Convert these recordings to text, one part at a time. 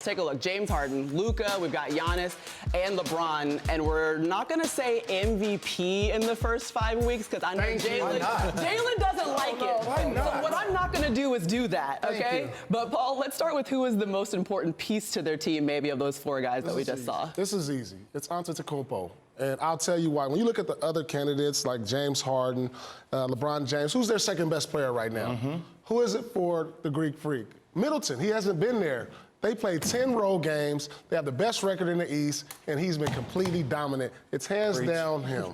take a look. James Harden, Luka, we've got Giannis, and LeBron, and we're not going to say MVP in the first 5 weeks because I know Jalen doesn't like it. So what I'm not going to do is do that, okay? But, Paul, let's start with who is the most important piece to their team, maybe, of those four guys that we just saw. This is easy. It's Antetokounmpo. And I'll tell you why. When you look at the other candidates like James Harden, LeBron James, who's their second best player right now? Who is it for the Greek Freak? Middleton. He hasn't been there. They played 10 road games. They have the best record in the East, and he's been completely dominant. It's hands down him.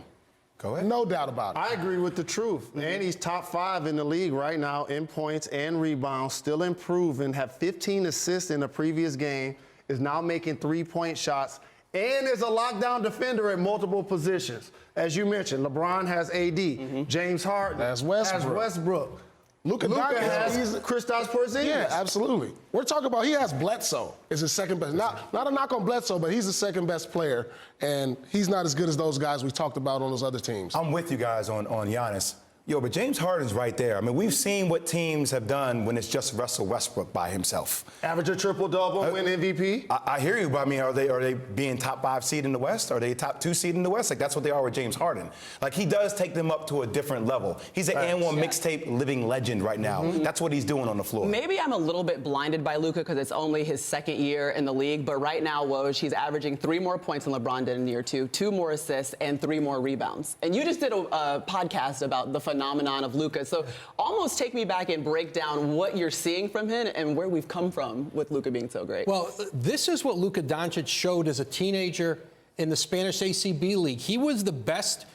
Go ahead. No doubt about it. I agree with the truth. And he's top 5 in the league right now in points and rebounds, still improving, have 15 assists in the previous game, is now making three-point shots, and is a lockdown defender at multiple positions. As you mentioned, LeBron has AD. James Harden has Westbrook. Luka has Kristaps Porzingis. Yeah, absolutely. We're talking about he has Bledsoe is his second best. Not a knock on Bledsoe, but he's the second best player, and he's not as good as those guys we talked about on those other teams. I'm with you guys on Giannis. Yo, but James Harden's right there. I mean, we've seen what teams have done when it's just Russell Westbrook by himself. Average a triple-double, win MVP. I hear you, but I mean, are they being top 5 seed in the West? Are they top 2 seed in the West? Like, that's what they are with James Harden. Like, he does take them up to a different level. He's an N1 mixtape living legend right now. That's what he's doing on the floor. Maybe I'm a little bit blinded by Luka because it's only his second year in the league, but right now, Woj, he's averaging 3 more points than LeBron did in year 2, 2 more assists, and 3 more rebounds. And you just did a podcast about the phenomenon of Luka. So almost take me back and break down what you're seeing from him and where we've come from with Luka being so great. Well, this is what Luka Doncic showed as a teenager in the Spanish ACB League. He was the best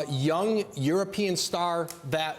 young European star that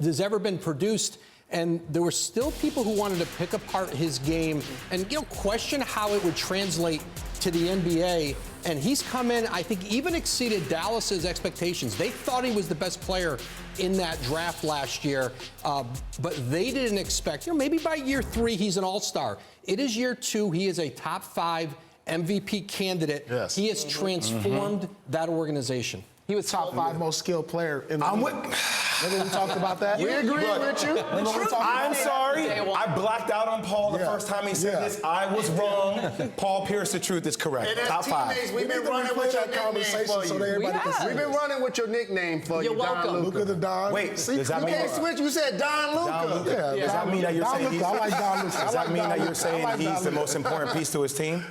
has ever been produced. And there were still people who wanted to pick apart his game and, question how it would translate to the NBA. And he's come in, I think, even exceeded Dallas's expectations. They thought he was the best player in that draft last year, but they didn't expect, maybe by year 3 he's an all-star. It is year 2. He is a top 5 MVP candidate. Yes. He has transformed that organization. He was top 5 most skilled player in the league. Remember we talked about that? We agree with you. I'm sorry. I blacked out on Paul the first time he said this. I was wrong. Paul Pierce, the truth is correct. And top 5. We've been running with your conversation nickname for so you. that everybody can see. We've been running with your nickname for you. You're welcome. Luka the Don. Wait, does that You mean can't switch. You said Don Luka. Yeah, Does that mean that you're saying he's? I like Don Luka. Does that mean that you're saying he's the most important piece to his team?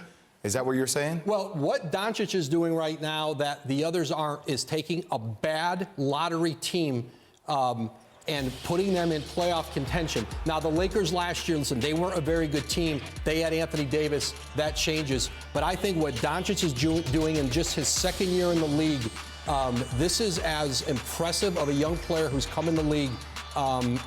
Is that what you're saying? Well, what Doncic is doing right now that the others aren't is taking a bad lottery team and putting them in playoff contention. Now, the Lakers last year, listen, they weren't a very good team. They had Anthony Davis. That changes. But I think what Doncic is doing in just his second year in the league, this is as impressive of a young player who's come in the league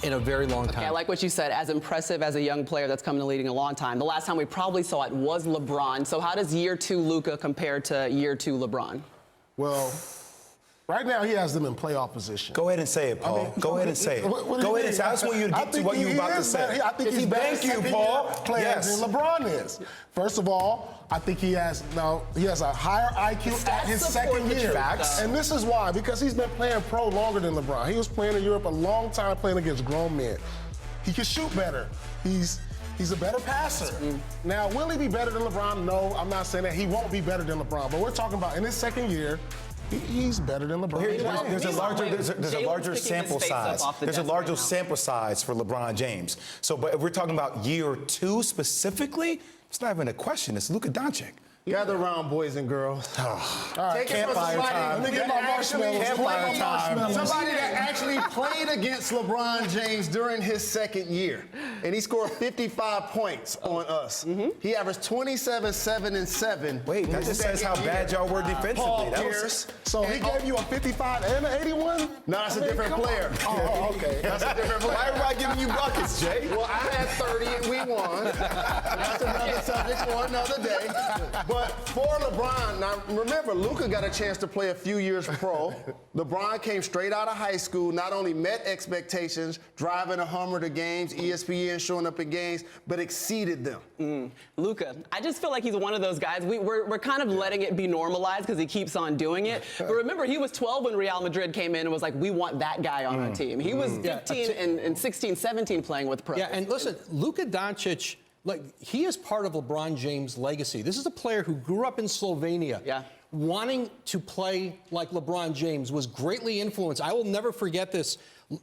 in a very long time. Okay, I like what you said, as impressive as a young player that's come in the league in a long time. The last time we probably saw it was LeBron. So how does year 2 Luka compare to year 2 LeBron? Well, right now he has them in playoff position. Go ahead and say it, Paul. Go ahead and say it. Go ahead and say it. I just want you to get to what you were about to say. I think he's better Thank you, Paul. player than LeBron is. First of all, I think he has a higher IQ at his second year. Facts. And this is why, because he's been playing pro longer than LeBron. He was playing in Europe a long time playing against grown men. He can shoot better. He's a better passer. Now, will he be better than LeBron? No, I'm not saying that. He won't be better than LeBron. But we're talking about in his second year, he's better than LeBron. There's a larger sample size. There's a larger sample size for LeBron James. So, but if we're talking about year 2 specifically, it's not even a question. It's Luka Doncic. Gather around, boys and girls. All right, Take it from somebody Let me get my marshmallows. Somebody that actually played against LeBron James during his second year. And he scored 55 points on us. He averaged 27, 7, and 7. Wait, that just says how bad y'all were defensively. Paul That Pierce. So he gave you a 55 and an 81? No, that's a different player. Oh, okay. That's a different player. Why everybody giving you buckets, Jay? Well, I had 30 and we won. That's another subject for another day. But for LeBron, now remember, Luka got a chance to play a few years pro. LeBron came straight out of high school, not only met expectations, driving a Hummer to games, ESPN showing up in games, but exceeded them. Luka, I just feel like he's one of those guys. We're kind of letting it be normalized because he keeps on doing it. But remember, he was 12 when Real Madrid came in and was like, we want that guy on our team. He was 15 and 16, 17 playing with pros. Yeah, and listen, Luka Doncic like, he is part of LeBron James' legacy. This is a player who grew up in Slovenia. Yeah. Wanting to play like LeBron James, was greatly influenced. I will never forget this.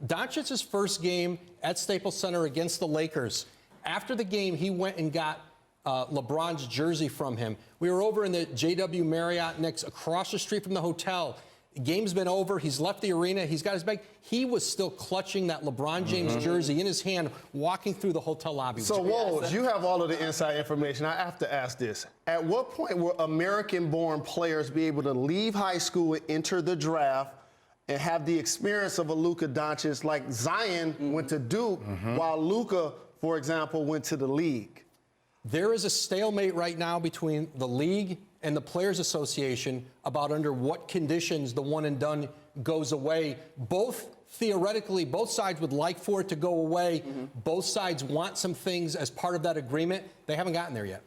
Doncic's first game at Staples Center against the Lakers. After the game, he went and got LeBron's jersey from him. We were over in the JW Marriott next across the street from the hotel. Game's been over. He's left the arena. He's got his bag. He was still clutching that LeBron James jersey in his hand, walking through the hotel lobby. So, Woj, you have all of the inside information. I have to ask this. At what point will American-born players be able to leave high school and enter the draft and have the experience of a Luka Doncic, like Zion went to Duke, while Luka, for example, went to the league? There is a stalemate right now between the league and the Players Association about under what conditions the one and done goes away. Both theoretically, both sides would like for it to go away. Both sides want some things as part of that agreement. They haven't gotten there yet.